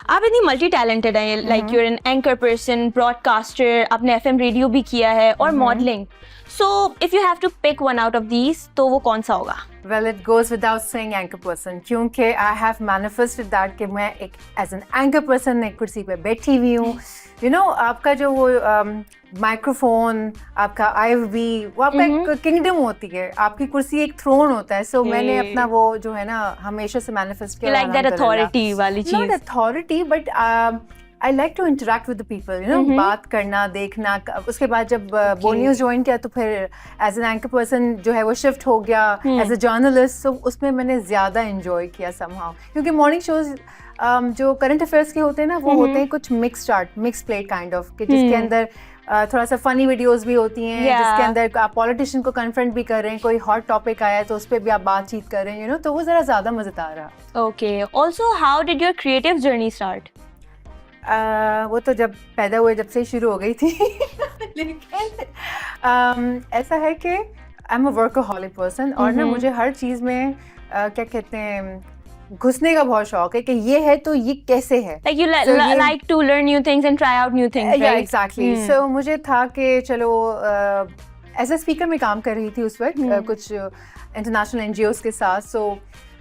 آپ اتنی multi talented ہیں, like you are an anchor person, broadcaster, آپ نے FM ریڈیو بھی کیا ہے, اور modelling. So if you have to pick one out of these تو وہ کون سا ہوگا؟ Well, it goes without saying anchor person, کیونکہ I have manifested that کہ میں ایک ایز این اینکر پرسن ایک کرسی پہ بیٹھی ہوئی ہوں. یو نو آپ کا جو وہ مائکرو فون, آپ کا IFB, وہ آپ کا ایک کنگڈم ہوتی ہے, آپ کی کرسی ایک تھرون ہوتا ہے. سو میں نے اپنا وہ جو ہے نا ہمیشہ سے مینیفیسٹ کیا. لائک دیٹ اتھارٹی والی چیز. Not authority but I like to interact with the people, you know, بات کرنا, دیکھنا. اس کے بعد جب بو نیوز جوائن کیا تو پھر ایز این اینکر پرسن جو ہے وہ شفٹ ہو گیا ایز اے جرنلسٹ. سو اس میں نے زیادہ انجوائے کیا سم ہاؤ, کیونکہ مارننگ شوز جو کرنٹ افیئرس کے ہوتے ہیں نا وہ ہوتے ہیں کچھ مکس پلیٹ کائنڈ آف, کہ جس کے اندر تھوڑا سا فنی ویڈیوز بھی ہوتی ہیں, جس کے اندر آپ پولیٹیشین کو کنفرنٹ بھی کر رہے ہیں, کوئی ہاٹ ٹاپک آیا ہے تو اس پہ بھی آپ بات چیت کر رہے ہیں, یو نو, تو وہ ذرا زیادہ مزیدار رہا. Okay, also how did your creative journey start? وہ تو جب پیدا ہوئے جب سے شروع ہو گئی تھی. لیکن ایسا ہے کہ آئی ایم اے ورکہولک پرسن, اور نا مجھے ہر چیز میں کیا کہتے ہیں گھسنے کا بہت شوق ہے کہ یہ ہے تو یہ کیسے ہے. Like you like to learn new things and try out new things, right? Yeah, exactly. So مجھے تھا کہ چلو ایز اے اسپیکر میں کام کر رہی تھی اس وقت کچھ انٹرنیشنل NGOs کے ساتھ. سو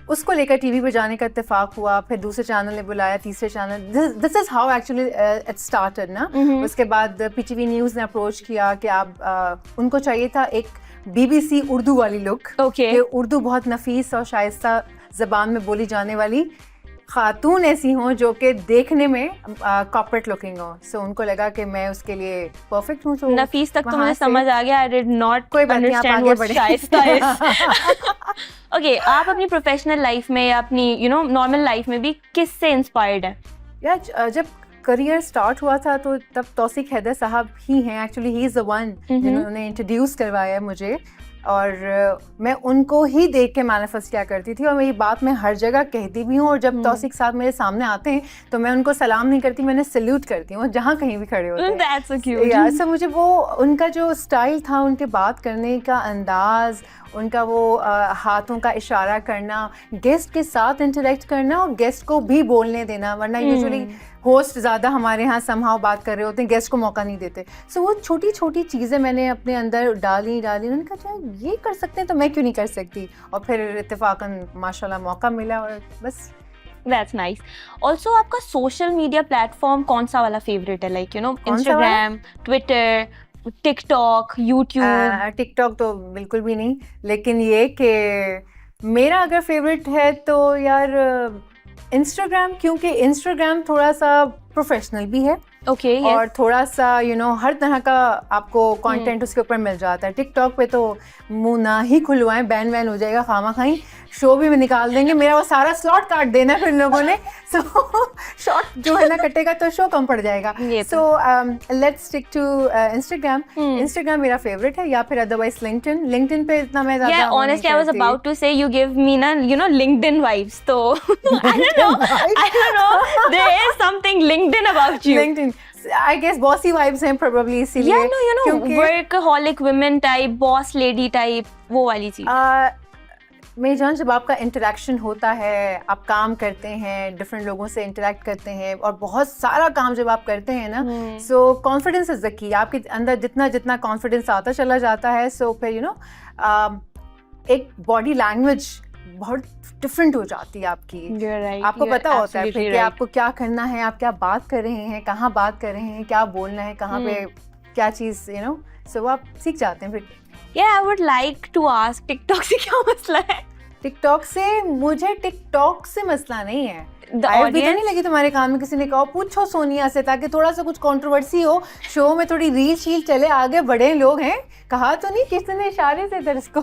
اس کو لے کر ٹی وی پہ جانے کا اتفاق ہوا, پھر دوسرے چینل نے بلایا, تیسرے channel. This is how actually it started نا. اس کے بعد PTV نیوز نے اپروچ کیا کہ آپ ان کو چاہیے تھا ایک BBC اردو والی لک, کہ اردو بہت نفیس اور شائستہ زبان میں بولی جانے والی خاتون ایسی ہوں جو کہ دیکھنے میں کارپوریٹ لکنگ ہو. سو ان کو لگا کہ میں اس کے لیے پرفیکٹ ہوں. تو نفیس تک تو مجھے سمجھ آ گیا. I did not understand what Shaista is. Okay, آپ اپنی پروفیشنل لائف میں یا اپنی یو نو نارمل لائف میں بھی کس سے انسپائرڈ ہیں؟ یا جب کریئر اسٹارٹ ہوا تھا تو تب توصیق حیدر صاحب ہی ہیں actually. He is the one جنہوں نے انٹروڈیوس کروایا مجھے, اور میں ان کو ہی دیکھ کے مینیفیسٹ کیا کرتی تھی. اور میری بات میں ہر جگہ کہتی بھی ہوں, اور جب توصیق صاحب میرے سامنے آتے ہیں تو میں ان کو سلام نہیں کرتی, میں نے سلیوٹ کرتی ہوں جہاں کہیں بھی کھڑے ہوتے ہیں. That's so cute. سو مجھے وہ ان کا جو اسٹائل تھا, ان کے بات کرنے کا انداز, ان کا وہ ہاتھوں کا اشارہ کرنا, گیسٹ کے ساتھ انٹریکٹ کرنا اور گیسٹ کو بھی بولنے دینا. ورنہ یوزلی ہوسٹ زیادہ ہمارے یہاں سم ہاؤ بات کر رہے ہوتے ہیں, گیسٹ کو موقع نہیں دیتے. سو وہ چھوٹی چھوٹی چیزیں میں نے اپنے اندر ڈالی. انہوں نے کہا یہ کر سکتے ہیں تو میں کیوں نہیں کر سکتی, اور پھر اتفاقاً ماشاء اللہ موقع ملا, اور بس. That's nice. Also آپ کا سوشل میڈیا پلیٹ فارم کون سا والا فیوریٹ ہے؟ Like you know Instagram, Twitter, TikTok, YouTube. TikTok تو بالکل بھی نہیں, لیکن یہ کہ میرا اگر فیوریٹ ہے تو یار انسٹاگرام, کیونکہ انسٹاگرام تھوڑا سا پروفیشنل بھی ہے, اوکے, اور تھوڑا سا یو نو ہر طرح کا آپ کو کانٹینٹ اس کے اوپر مل جاتا ہے. ٹک ٹاک پہ تو منہ نہ ہی کھلوائیں, بین وین ہو جائے گا خواہ مخواہ, شو بھی نکال دیں گے. میرا وہ سارا سلاٹ کاٹ دینا پھر لوگوں نے, سو شارٹ جو ہے نا کٹے گا تو شو کم پڑ جائے گا. So let's stick to Instagram. Instagram میرا فیوریٹ ہے, یا پھر ادروائز لنکڈن پہ اتنا میں زیادہ. Yeah, honestly, I was about to say you give me na, you know, LinkedIn vibes. So I don't know, there is something LinkedIn about you. LinkedIn, I guess bossy vibes ہیں probably اسی لیے. Yeah, no, you know, workaholic women type, boss lady type, وہ والی چیز. میری جان, جب آپ کا انٹریکشن ہوتا ہے, آپ کام کرتے ہیں, ڈفرینٹ لوگوں سے انٹریکٹ کرتے ہیں, اور بہت سارا کام جب آپ کرتے ہیں نا, سو کانفیڈینس از دا کی. آپ کے اندر جتنا کانفیڈینس آتا چلا جاتا ہے, سو پھر یو نو ایک باڈی لینگویج بہت ڈفرینٹ ہو جاتی ہے آپ کی. آپ کو پتا ہوتا ہے کہ آپ کو کیا کرنا ہے, آپ کیا بات کر رہے ہیں, کہاں بات کر رہے ہیں, کیا بولنا ہے, کہاں پہ کیا چیز, یو نو, سو آپ سیکھ جاتے ہیں پھر. Yeah, I would like to ask, TikTok سے کیا مسئلہ ہے؟ ٹک ٹاک سے مجھے ٹک ٹاک سے مسئلہ نہیں ہے. بھی تو نہیں لگی تمہارے کام میں کسی نے کہا پوچھو سونیا سے, تاکہ تھوڑا سا کچھ کنٹروورسی ہو, شو میں تھوڑی ریل شیل چلے, آگے بڑے لوگ ہیں, کہا تو نہیں کس نے اشارے سے درس کو.